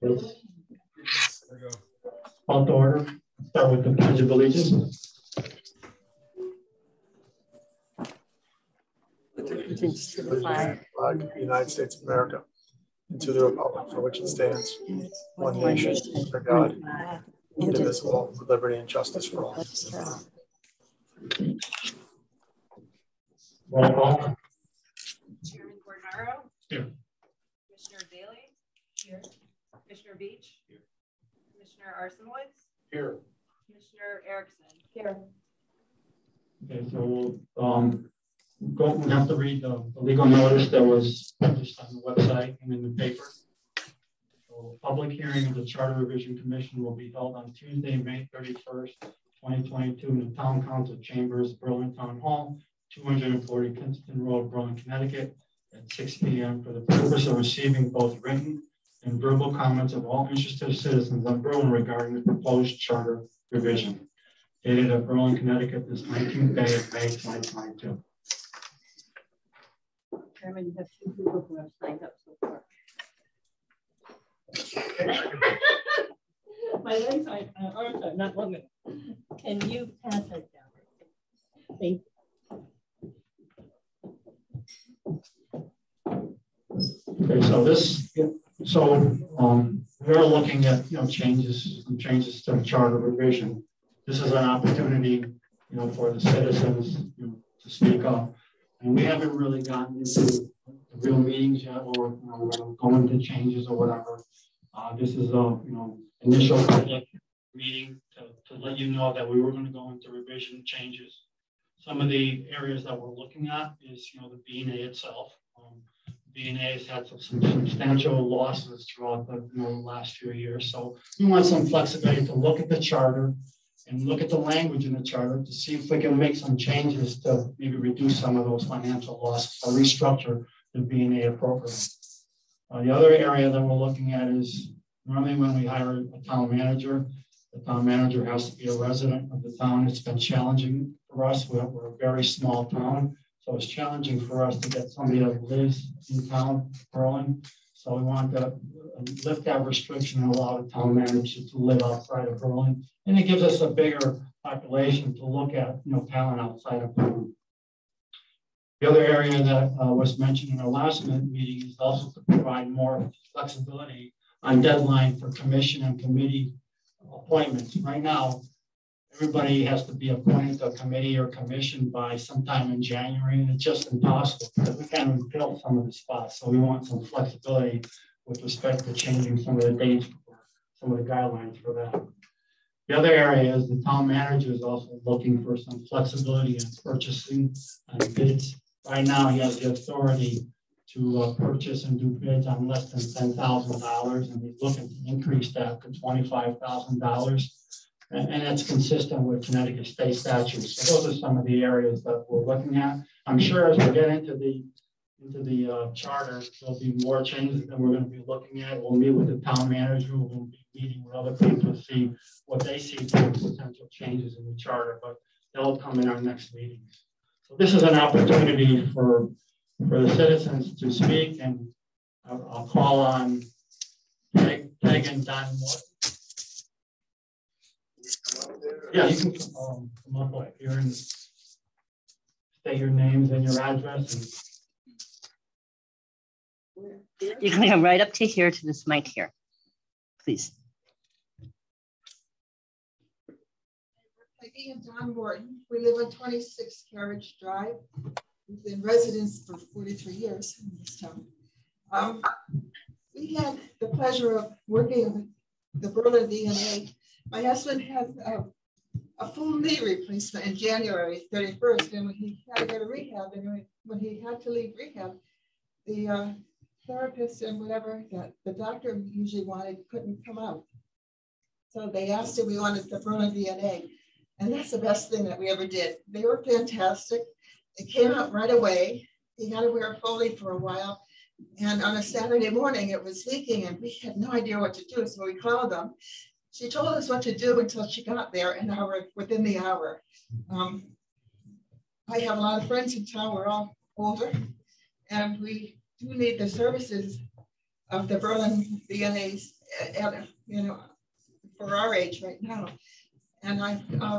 Please. Call to order. Start with the Pledge of Allegiance. Allegiance to the flag of the United States of America, and to the republic for which it stands, one nation, under God, indivisible, with liberty and justice for all. Roll call. Chairman Cornaro. Here. Commissioner Bailey. Here. Commissioner Beach. Here. Commissioner Arsonwoods. Here. Commissioner Erickson. Here. Okay, so we have to read the legal notice that was published on the website and in the paper. So, public hearing of the Charter Revision Commission will be held on Tuesday, May 31st, 2022 in the Town Council Chambers, Berlin Town Hall, 240 Kinston Road, Berlin, Connecticut, at 6 p.m. for the purpose of receiving both written and verbal comments of all interested citizens of Berlin regarding the proposed charter revision. Dated at Berlin, Connecticut, this 19th day of May 2022. Chairman, you have two people who have signed up so far. My legs arms are not long enough. Can you pass that down? Thank you. Okay, so we're looking at changes to the charter revision. This is an opportunity for the citizens to speak up, and we haven't really gotten into the real meetings yet, or we're going to changes or whatever. This is a initial public meeting to let you know that we were going to go into revision changes. Some of the areas that we're looking at is the B&A itself. B&A has had some substantial losses throughout the last few years. So we want some flexibility to look at the charter and look at the language in the charter to see if we can make some changes to maybe reduce some of those financial losses or restructure the B&A appropriately. The other area that we're looking at is normally when we hire a town manager, the town manager has to be a resident of the town. It's been challenging for us. We're a very small town. So it's challenging for us to get somebody that lives in town, Berlin. So we want to lift that restriction and allow the town manager to live outside of Berlin. And it gives us a bigger population to look at, talent outside of Berlin. The other area that was mentioned in our last meeting is also to provide more flexibility on deadline for commission and committee appointments. Right now, everybody has to be appointed to a committee or commission by sometime in January, and it's just impossible because we can't even fill some of the spots. So we want some flexibility with respect to changing some of the dates, some of the guidelines for that. The other area is the town manager is also looking for some flexibility in purchasing and bids. Right now, he has the authority to purchase and do bids on less than $10,000, and he's looking to increase that to $25,000. And that's consistent with Connecticut state statutes. So those are some of the areas that we're looking at. I'm sure as we get into the charter, there'll be more changes that we're going to be looking at. We'll meet with the town manager. We're going to be meeting with other people to see what they see for potential changes in the charter, but they'll come in our next meetings. So this is an opportunity for the citizens to speak, and I'll call on Peg and Don Moore. Yeah, you can come up here and state your names and your address. You can come right up to here to this mic here, please. Peggy and Don Morton. We live on 26 Carriage Drive. We've been residents for 43 years in this town. We had the pleasure of working with the Berlin DNA. My husband had a full knee replacement in January 31st, and when he had to go to rehab, and when he had to leave rehab, the therapist and whatever that the doctor usually wanted couldn't come out. So they asked if we wanted the Berlin DNA, and that's the best thing that we ever did. They were fantastic. They came out right away. He had to wear a Foley for a while, and on a Saturday morning, it was leaking, and we had no idea what to do, so we called them. She told us what to do until she got there within the hour. I have a lot of friends in town. We're all older, and we do need the services of the Berlin VNAs you know, for our age right now. And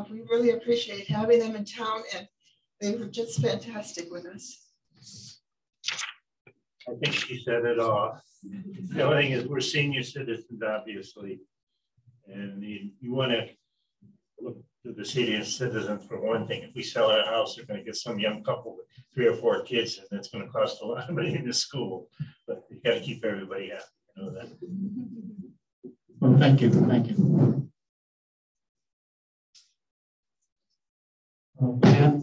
we really appreciate having them in town, and they were just fantastic with us. I think she said it all. The only thing is we're senior citizens, obviously, and you want to look to the senior citizens for one thing. If we sell our house, they're going to get some young couple with 3 or 4 kids, and that's going to cost a lot of money in the school. But you got to keep everybody happy. You know that. Well, thank you. Thank you. Dan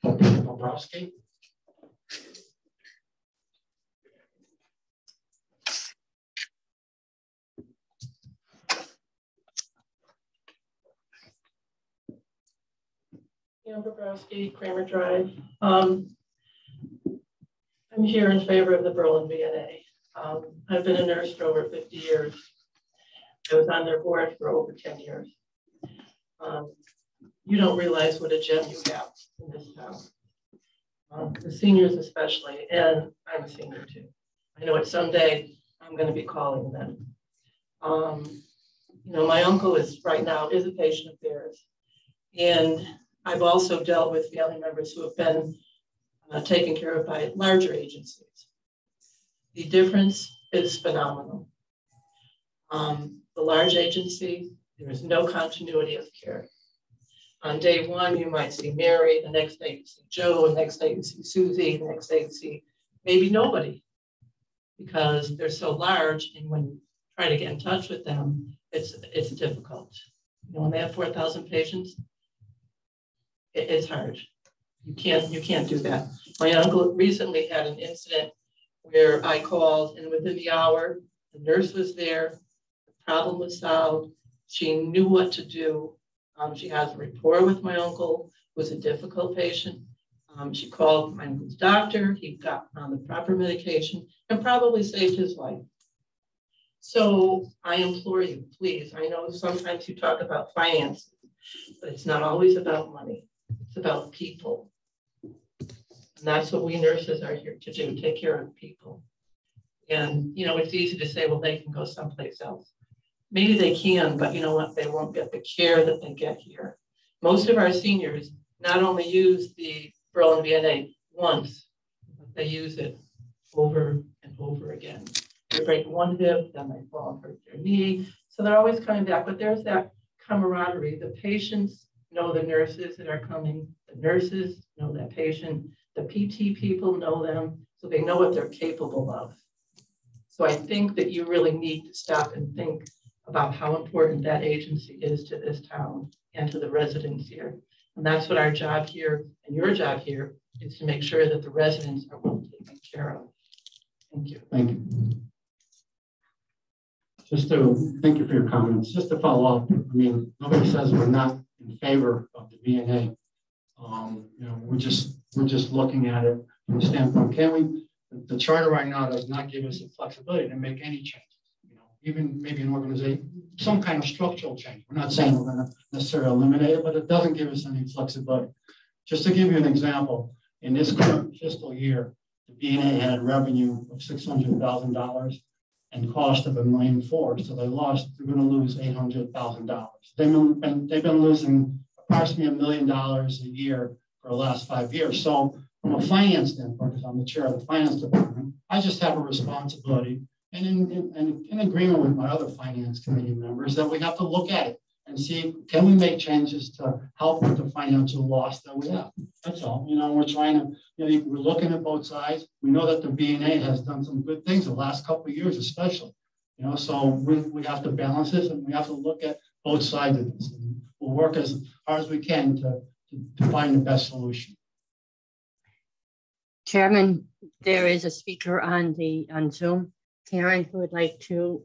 Bobrowski. Dan Bobrowski, Kramer Drive. I'm here in favor of the Berlin VNA. I've been a nurse for over 50 years. I was on their board for over 10 years. You don't realize what a gem you have in this town. The seniors especially, and I'm a senior too. I know it someday I'm going to be calling them. You know, my uncle is right now is a patient of theirs, and I've also dealt with family members who have been taken care of by larger agencies. The difference is phenomenal. The large agency, there is no continuity of care. On day one, you might see Mary, the next day you see Joe, the next day you see Susie, the next day you see maybe nobody, because they're so large, and when you try to get in touch with them, it's difficult. You know, when they have 4,000 patients, it's hard. You can't do that. My uncle recently had an incident where I called, and within the hour, the nurse was there, the problem was solved, she knew what to do. She has a rapport with my uncle, who was a difficult patient. She called my uncle's doctor, he got on the proper medication, and probably saved his life. So I implore you, please, I know sometimes you talk about finances, but it's not always about money. It's about people. And that's what we nurses are here to do, take care of people. And, you know, it's easy to say, well, they can go someplace else. Maybe they can, but you know what? They won't get the care that they get here. Most of our seniors not only use the Berlin VNA once, but they use it over and over again. They break one hip, then they fall and hurt their knee. So they're always coming back, but there's that camaraderie. The patients know the nurses that are coming. The nurses know that patient. The PT people know them, so they know what they're capable of. So I think that you really need to stop and think about how important that agency is to this town and to the residents here. And that's what our job here and your job here is, to make sure that the residents are well taken care of. Thank you. Thank you. Thank you for your comments. Just to follow up, I mean, nobody says we're not in favor of the VNA. You know, we're just looking at it from the standpoint, can we? The charter right now does not give us the flexibility to make any changes. You know, even maybe an organization, some kind of structural change. We're not saying we're going to necessarily eliminate it, but it doesn't give us any flexibility. Just to give you an example, in this current fiscal year, the VNA had revenue of $600,000 and cost of $1.4 million. So they're going to lose $800,000. They've been losing approximately $1 million a year for the last 5 years. So from a finance standpoint, because I'm the chair of the finance department, I just have a responsibility, and in agreement with my other finance committee members, that we have to look at it and see, can we make changes to help with the financial loss that we have? That's all. You know, we're trying to, you know, we're looking at both sides. We know that the VNA has done some good things the last couple of years, especially. You know, so we have to balance this, and we have to look at both sides of this. And we'll work as hard as we can to find the best solution. Chairman, there is a speaker on Zoom. Karen, who would like to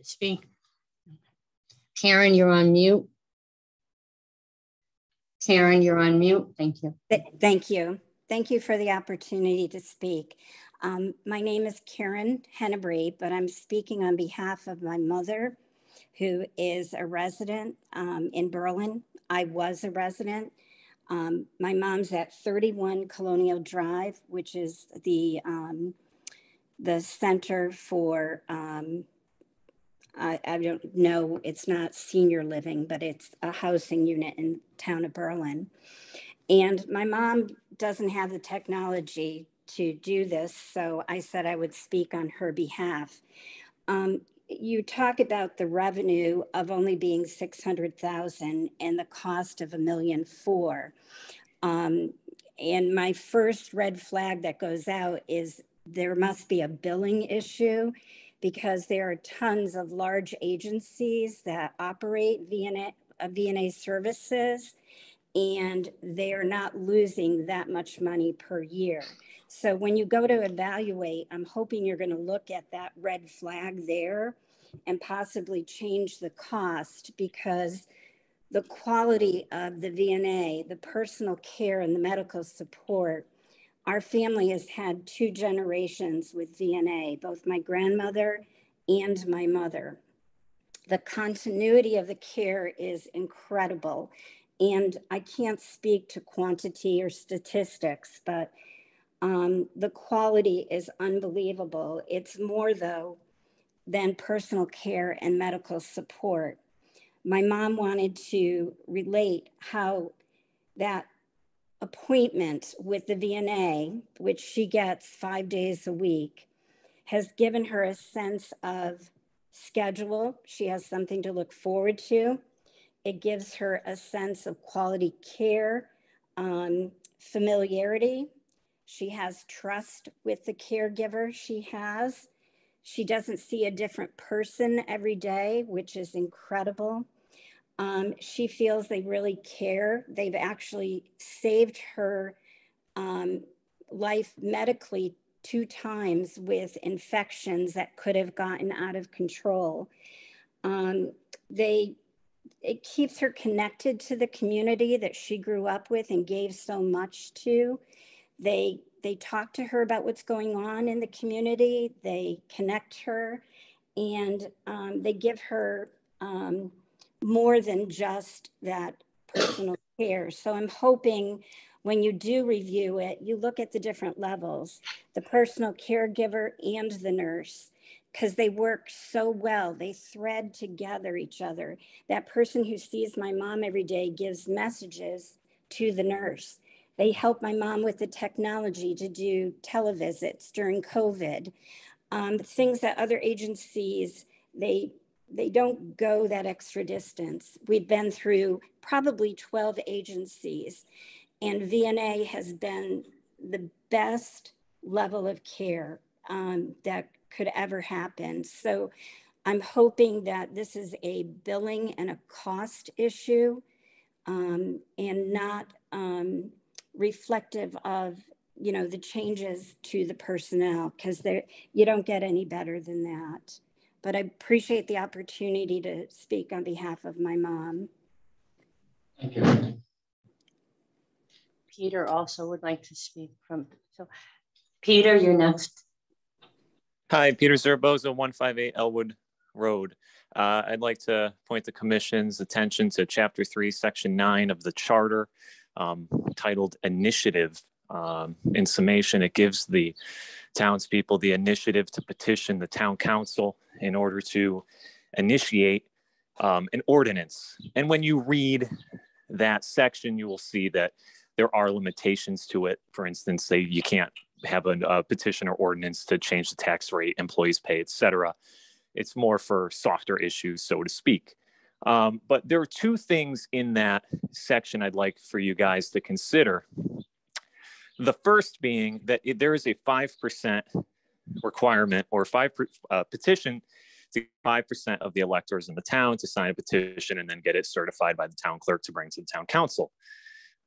speak. Karen, you're on mute. Karen, you're on mute. Thank you. Thank you. Thank you for the opportunity to speak. My name is Karen Hennebree, but I'm speaking on behalf of my mother, who is a resident in Berlin. I was a resident. My mom's at 31 Colonial Drive, which is the center for I don't know, it's not senior living, but it's a housing unit in town of Berlin. And my mom doesn't have the technology to do this, so I said I would speak on her behalf. You talk about the revenue of only being 600,000 and the cost of $1.4 million. And my first red flag that goes out is there must be a billing issue, because there are tons of large agencies that operate VNA services, and they are not losing that much money per year. So when you go to evaluate, I'm hoping you're going to look at that red flag there and possibly change the cost, because the quality of the VNA, the personal care and the medical support, our family has had 2 generations with VNA, both my grandmother and my mother. The continuity of the care is incredible. And I can't speak to quantity or statistics, but the quality is unbelievable. It's more, though, than personal care and medical support. My mom wanted to relate how that appointment with the VNA, which she gets 5 days a week, has given her a sense of schedule. She has something to look forward to. It gives her a sense of quality care, familiarity. She has trust with the caregiver she has. She doesn't see a different person every day, which is incredible. She feels they really care. They've actually saved her life medically 2 times with infections that could have gotten out of control. It keeps her connected to the community that she grew up with and gave so much to. They talk to her about what's going on in the community. They connect her, and they give her more than just that personal care. So I'm hoping when you do review it, you look at the different levels, the personal caregiver and the nurse, because they work so well. They thread together each other. That person who sees my mom every day gives messages to the nurse. They help my mom with the technology to do televisits during COVID. Things that other agencies, they don't go that extra distance. We've been through probably 12 agencies, and VNA has been the best level of care that could ever happen. So I'm hoping that this is a billing and a cost issue, and not reflective of, you know, the changes to the personnel, because you don't get any better than that. But I appreciate the opportunity to speak on behalf of my mom. Thank you. Peter also would like to speak from, so Peter, you're next. Hi, Peter Cerboso, 158 Elwood Road. I'd like to point the Commission's attention to Chapter 3, Section 9 of the Charter, titled Initiative. In summation, it gives the townspeople the initiative to petition the town council in order to initiate an ordinance. And when you read that section, you will see that there are limitations to it. For instance, you can't have a petition or ordinance to change the tax rate, employees pay, etc. It's more for softer issues, so to speak. But there are 2 things in that section I'd like for you guys to consider. The first being that there is a 5% requirement, or petition to 5% of the electors in the town to sign a petition and then get it certified by the town clerk to bring to the town council.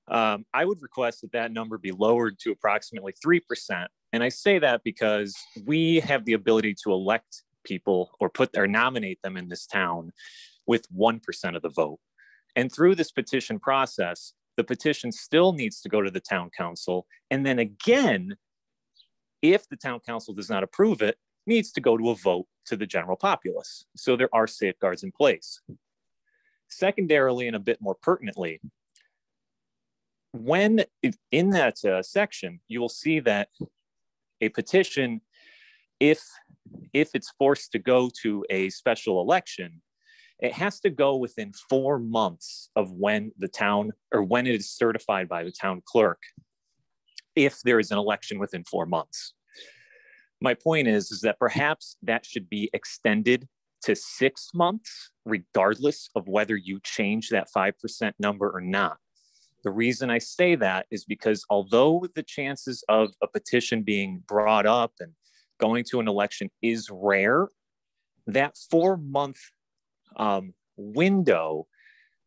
I would request that that number be lowered to approximately 3%. And I say that because we have the ability to elect people or nominate them in this town with 1% of the vote. And through this petition process, the petition still needs to go to the town council. And then again, if the town council does not approve it, needs to go to a vote to the general populace. So there are safeguards in place. Secondarily, and a bit more pertinently, when in that section, you will see that a petition, if if it's forced to go to a special election, it has to go within 4 months of when the town, or when it is certified by the town clerk, if there is an election within 4 months. My point is that perhaps that should be extended to 6 months, regardless of whether you change that 5% number or not. The reason I say that is because although the chances of a petition being brought up and going to an election is rare, that 4-month window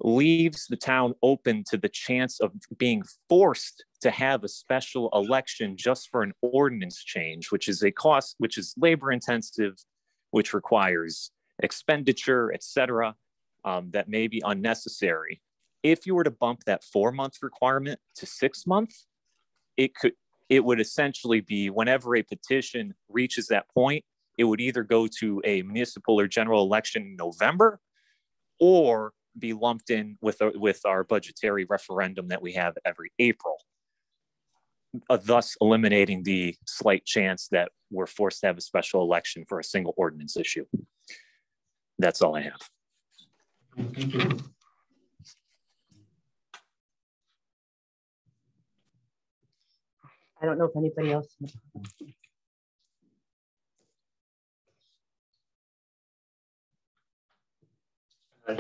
leaves the town open to the chance of being forced to have a special election just for an ordinance change, which is a cost, which is labor intensive, which requires expenditure, et cetera, that may be unnecessary. If you were to bump that 4-month requirement to 6 months, it would essentially be whenever a petition reaches that point, it would either go to a municipal or general election in November, or be lumped in with our budgetary referendum that we have every April, thus eliminating the slight chance that we're forced to have a special election for a single ordinance issue. That's all I have. Thank you. I don't know if anybody else.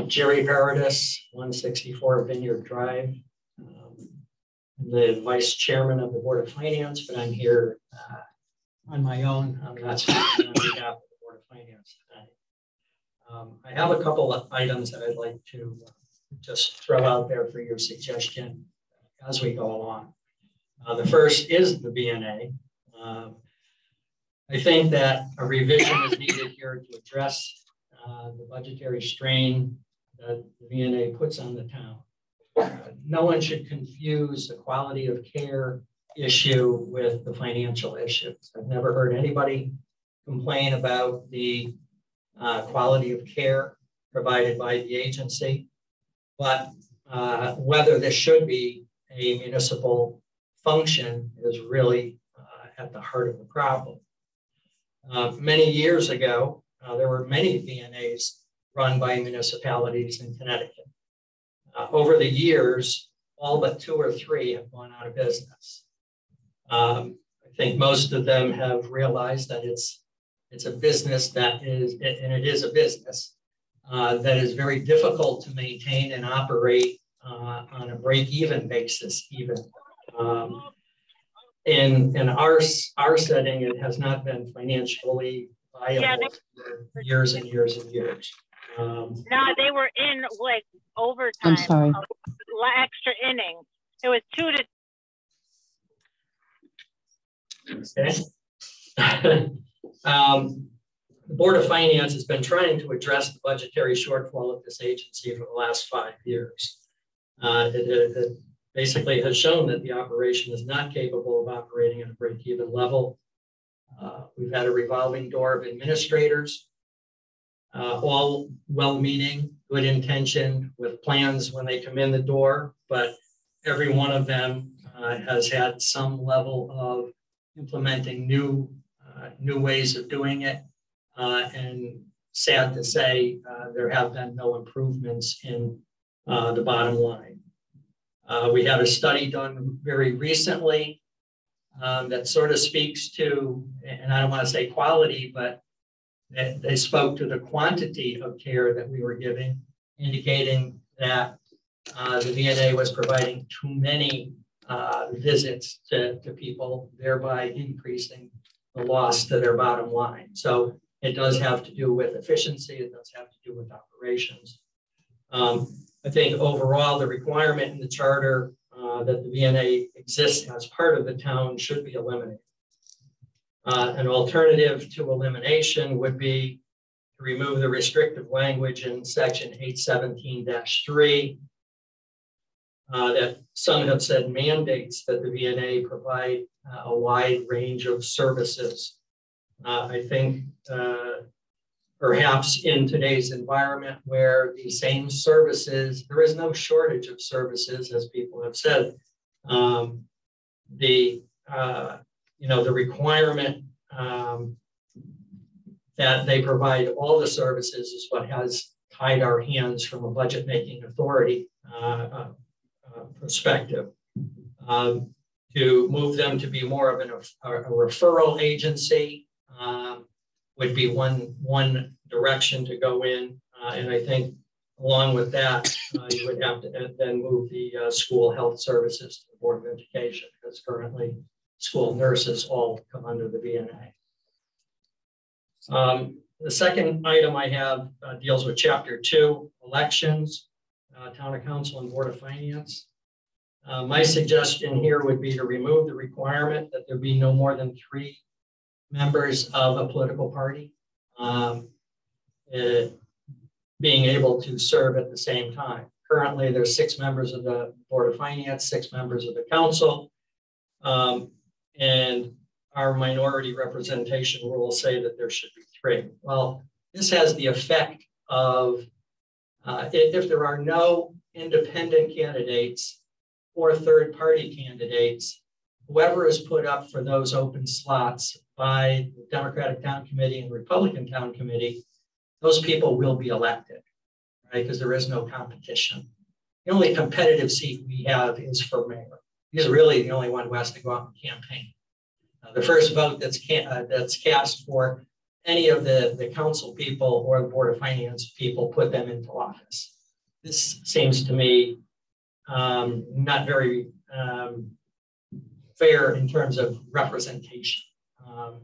Jerry Paradis, 164 Vineyard Drive. I'm the vice chairman of the Board of Finance, but I'm here on my own. I'm not speaking on behalf of the Board of Finance tonight. I have a couple of items that I'd like to just throw out there for your suggestion as we go along. The first is the VNA. I think that a revision is needed here to address the budgetary strain that the VNA puts on the town. No one should confuse the quality of care issue with the financial issues. I've never heard anybody complain about the quality of care provided by the agency, but whether this should be a municipal function is really at the heart of the problem. Many years ago, there were many VNAs run by municipalities in Connecticut. Over the years, all but 2 or 3 have gone out of business. I think most of them have realized that it's a business that is, and it is a business that is very difficult to maintain and operate on a break-even basis even. In our setting, it has not been financially viable for years and years and years. No, they were in like overtime. I'm sorry. Extra innings. It was 2 to. Okay. The Board of Finance has been trying to address the budgetary shortfall of this agency for the last 5 years. It basically has shown that the operation is not capable of operating at a break-even level. We've had a revolving door of administrators, all well-meaning, good-intentioned, with plans when they come in the door, but every one of them has had some level of implementing new ways of doing it, and sad to say, there have been no improvements in the bottom line. We had a study done very recently that sort of speaks to, and I don't want to say quality, but they spoke to the quantity of care that we were giving, indicating that the VNA was providing too many visits to people, thereby increasing the loss to their bottom line. So it does have to do with efficiency. It does have to do with operations. I think overall, the requirement in the charter that the VNA exists as part of the town should be eliminated. An alternative to elimination would be to remove the restrictive language in section 817-3 that some have said mandates that the VNA provide a wide range of services. I think perhaps in today's environment where the same services, there is no shortage of services, as people have said. The requirement that they provide all the services is what has tied our hands from a budget making authority perspective. To move them to be more of a referral agency would be one direction to go in. And I think along with that, you would have to then move the school health services to the Board of Education, because currently school nurses all come under the VNA. The second item I have deals with Chapter 2, elections, Town of Council and Board of Finance. My suggestion here would be to remove the requirement that there be no more than 3 members of a political party being able to serve at the same time. Currently, there's 6 members of the Board of Finance, 6 members of the council, and our minority representation rules say that there should be 3. Well, this has the effect of if there are no independent candidates or third-party candidates, whoever is put up for those open slots by the Democratic Town Committee and Republican Town Committee, those people will be elected, right? Because there is no competition. The only competitive seat we have is for mayor. He's really the only one who has to go out and campaign. The first vote that's cast for any of the council people or the Board of Finance people put them into office. This seems to me not very fair in terms of representation.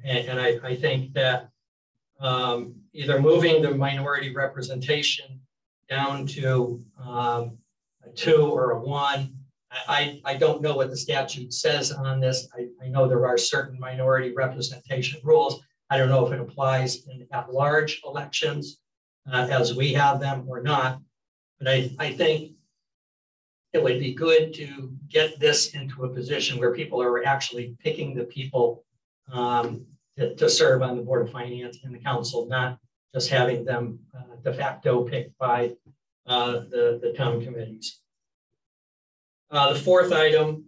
And I think that either moving the minority representation down to a 2 or a 1, I don't know what the statute says on this. I know there are certain minority representation rules. I don't know if it applies in at-large elections as we have them or not, but I think it would be good to get this into a position where people are actually picking the people to serve on the Board of Finance and the council, not just having them de facto picked by the town committees. The fourth item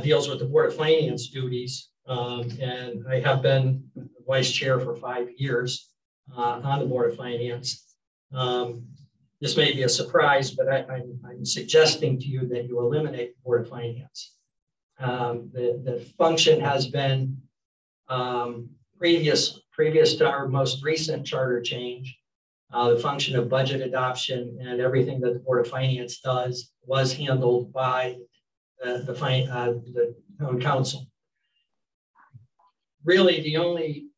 deals with the Board of Finance duties, and I have been vice chair for 5 years on the Board of Finance. This may be a surprise, but I'm suggesting to you that you eliminate the Board of Finance. The function has been previous to our most recent charter change. The function of budget adoption and everything that the Board of Finance does was handled by the town council. Really, the only,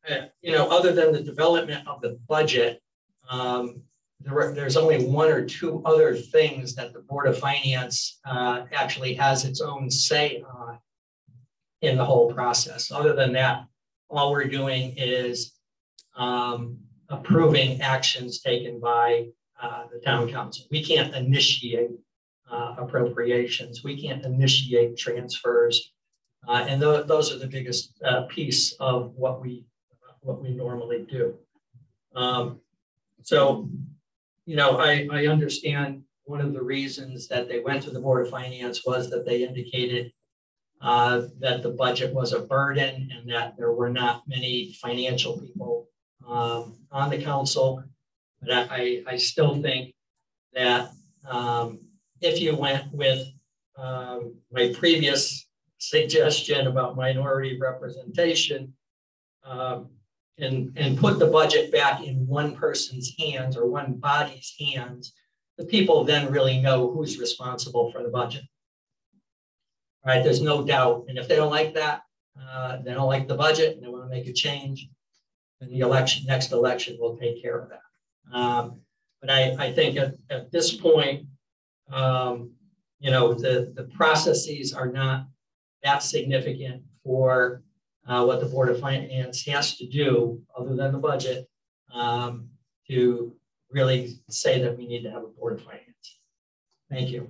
other than the development of the budget, there's only 1 or 2 other things that the Board of Finance actually has its own say on in the whole process. Other than that, all we're doing is approving actions taken by the town council. We can't initiate appropriations. We can't initiate transfers. And those are the biggest piece of what we normally do. So, I understand one of the reasons that they went to the Board of Finance was that they indicated that the budget was a burden and that there were not many financial people on the council. But I still think that if you went with my previous suggestion about minority representation and put the budget back in one person's hands or one body's hands, the people then really know who's responsible for the budget. Right? There's no doubt. And if they don't like that, they don't like the budget and they want to make a change, then the next election will take care of that. But I think at this point, the processes are not that significant for what the Board of Finance has to do other than the budget to really say that we need to have a Board of Finance. Thank you.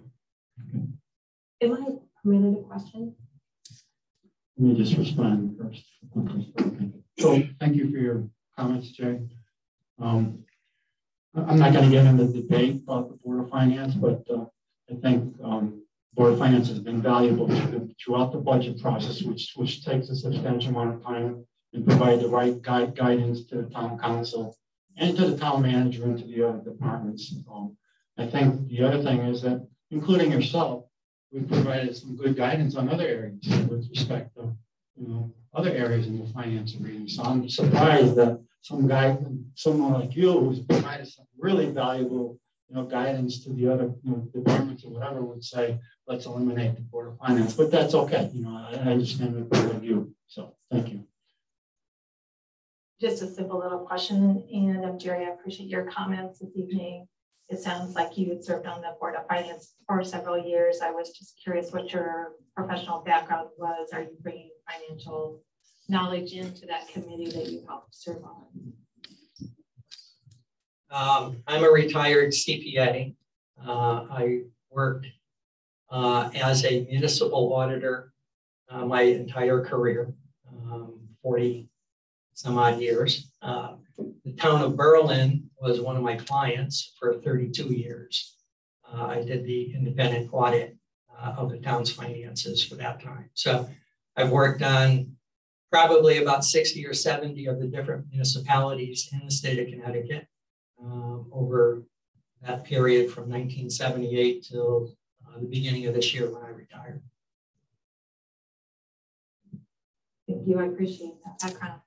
Am I permitted a question? Let me just respond first. So thank you for your comments, Jay. I'm not going to get into the debate about the Board of Finance, but I think Board of Finance has been valuable throughout the budget process, which takes a substantial amount of time and provide the right guidance to the town council and to the town manager and to the other departments. I think the other thing is that, including yourself, we've provided some good guidance on other areas with respect to, other areas in the finance arena. So I'm surprised that someone like you, who's provided some really valuable, guidance to the other, departments or whatever, would say, let's eliminate the Board of Finance. But that's okay. I understand the point of view. So thank you. Just a simple little question, and Jerry, I appreciate your comments this evening. It sounds like you had served on the Board of Finance for several years. I was just curious what your professional background was. Are you bringing financial knowledge into that committee that you helped serve on? I'm a retired CPA. I worked as a municipal auditor my entire career, 40 some odd years. The town of Berlin was one of my clients for 32 years. I did the independent audit of the town's finances for that time. So I've worked on probably about 60 or 70 of the different municipalities in the state of Connecticut over that period from 1978 till the beginning of this year when I retired. Thank you. I appreciate that background.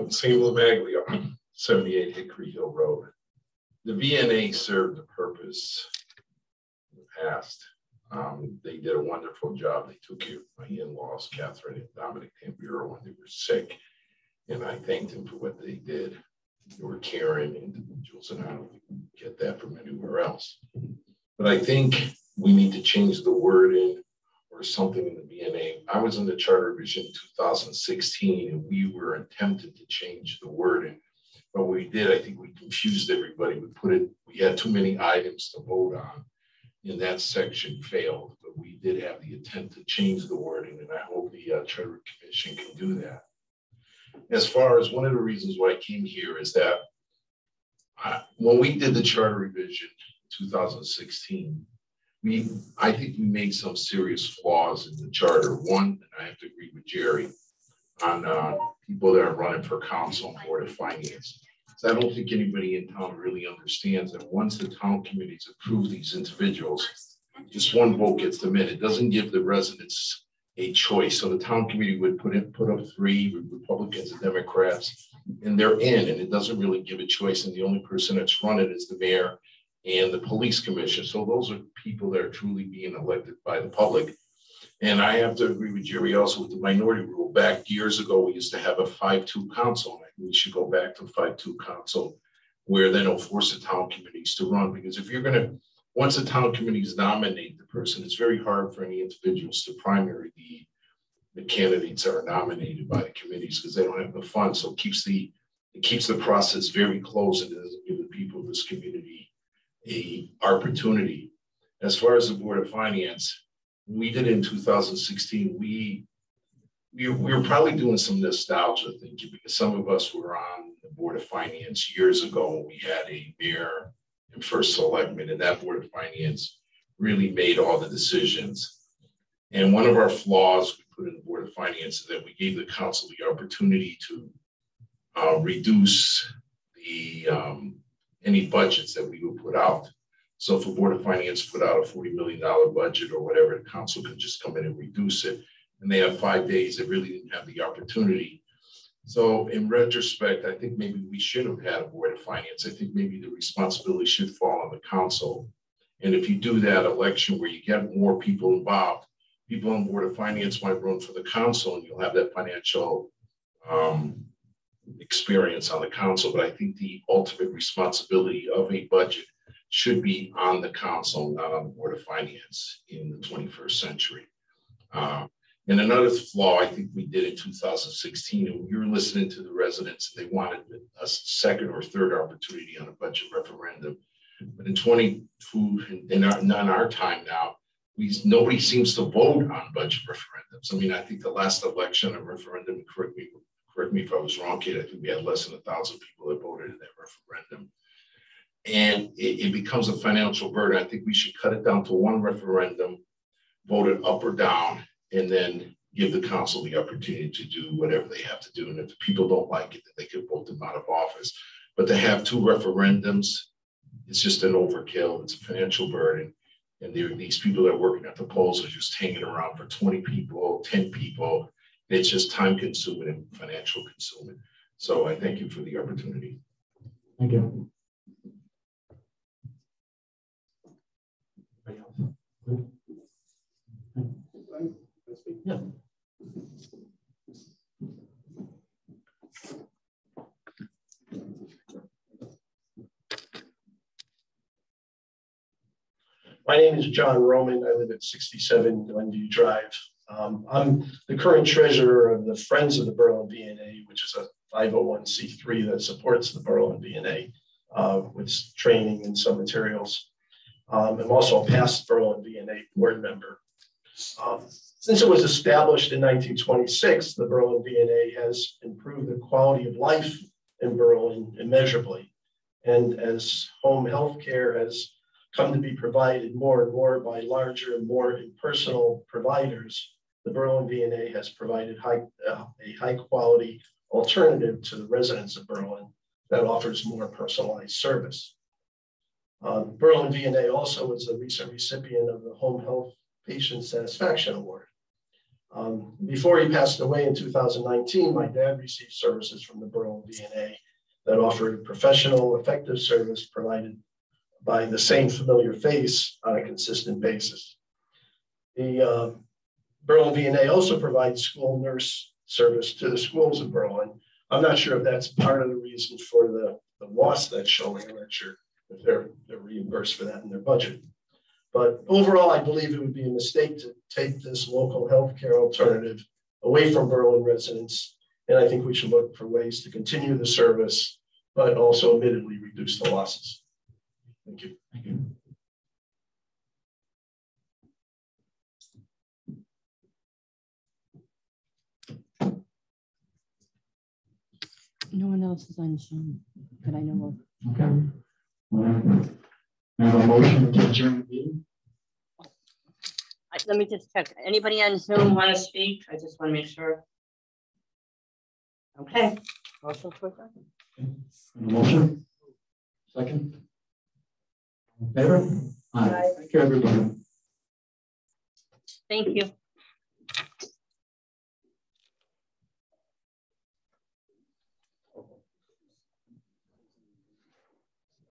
Sam Lamaglia, 78 Hickory Hill Road. The VNA served a purpose in the past. They did a wonderful job. They took care of my in-laws, Catherine and Dominic Tamburo, when they were sick. And I thanked them for what they did. They were caring individuals, and I don't get that from anywhere else. But I think we need to change the wording or something in the VNA. I was in the charter revision in 2016, and we were attempted to change the wording. But we did, I think we confused everybody. We had too many items to vote on, and that section failed. But we did have the intent to change the wording, and I hope the Charter Commission can do that. As far as one of the reasons why I came here is that when we did the charter revision in 2016, I think we made some serious flaws in the charter. One, and I have to agree with Jerry, on people that are running for council and Board of Finance. So I don't think anybody in town really understands that once the town committees approve these individuals, just one vote gets them in. It doesn't give the residents a choice. So the town committee would put up 3 Republicans and Democrats, and they're in, and it doesn't really give a choice. And the only person that's running is the mayor and the police commission. So those are people that are truly being elected by the public. And I have to agree with Jerry also with the minority rule. Back years ago, we used to have a 5-2 council. We should go back to 5-2 council, where then it'll force the town committees to run. Because if you're going to, once the town committees nominate the person, it's very hard for any individuals to primary the candidates that are nominated by the committees because they don't have the funds. So it keeps the process very close, and it doesn't give the people of this community a opportunity. As far as the Board of Finance, we did in 2016, we were probably doing some nostalgia thinking because some of us were on the Board of Finance years ago. We had a mayor and first selectman, and that Board of Finance really made all the decisions. And one of our flaws we put in the Board of Finance is that we gave the council the opportunity to reduce the any budgets that we would put out. So if the Board of Finance put out a $40 million budget or whatever, the council could just come in and reduce it. And they have 5 days. They really didn't have the opportunity. So in retrospect, I think maybe we should have had a Board of Finance. I think maybe the responsibility should fall on the council. And if you do that election where you get more people involved, people on Board of Finance might run for the council and you'll have that financial experience on the council. But I think the ultimate responsibility of a budget should be on the council, not on the Board of Finance in the 21st century. And another flaw I think we did in 2016, and we were listening to the residents, they wanted a second or third opportunity on a budget referendum. But in 22, in our time now, nobody seems to vote on budget referendums. I mean, I think the last election, a referendum, correct me if I was wrong, Kate, I think we had less than 1,000 people that voted in that referendum. And it becomes a financial burden. I think we should cut it down to one referendum voted up or down, and then give the council the opportunity to do whatever they have to do. And if the people don't like it, then they can vote them out of office. But to have 2 referendums, it's just an overkill. It's a financial burden. And these people that are working at the polls are just hanging around for 20 people, 10 people. It's just time consuming and financial consuming. So I thank you for the opportunity. Thank you. Yeah. My name is John Roman. I live at 67 Glenview Drive. I'm the current treasurer of the Friends of the Berlin VNA, which is a 501c3 that supports the Berlin VNA with training and some materials. I'm also a past Berlin VNA board member. Since it was established in 1926, the Berlin VNA has improved the quality of life in Berlin immeasurably. And as home health care has come to be provided more and more by larger and more impersonal providers, the Berlin VNA has provided a high quality alternative to the residents of Berlin that offers more personalized service. Berlin VNA also was a recent recipient of the Home Health Patient Satisfaction Award. Before he passed away in 2019, my dad received services from the Berlin VNA that offered professional, effective service provided by the same familiar face on a consistent basis. The Berlin VNA also provides school nurse service to the schools in Berlin. I'm not sure if that's part of the reason for the loss that's showing. I'm not sure if they're reimbursed for that in their budget. But overall, I believe it would be a mistake to take this local healthcare alternative away from Berlin residents. And I think we should look for ways to continue the service, but also admittedly reduce the losses. Thank you. Thank you. No one else is on Zoom that I know of. Okay. I have a motion to adjourn the meeting. Let me just check. Anybody on Zoom want to speak? I just want to make sure. Okay. Motion for adjournment. Motion. Second. In favor? Aye. Thank you, everybody. Thank you.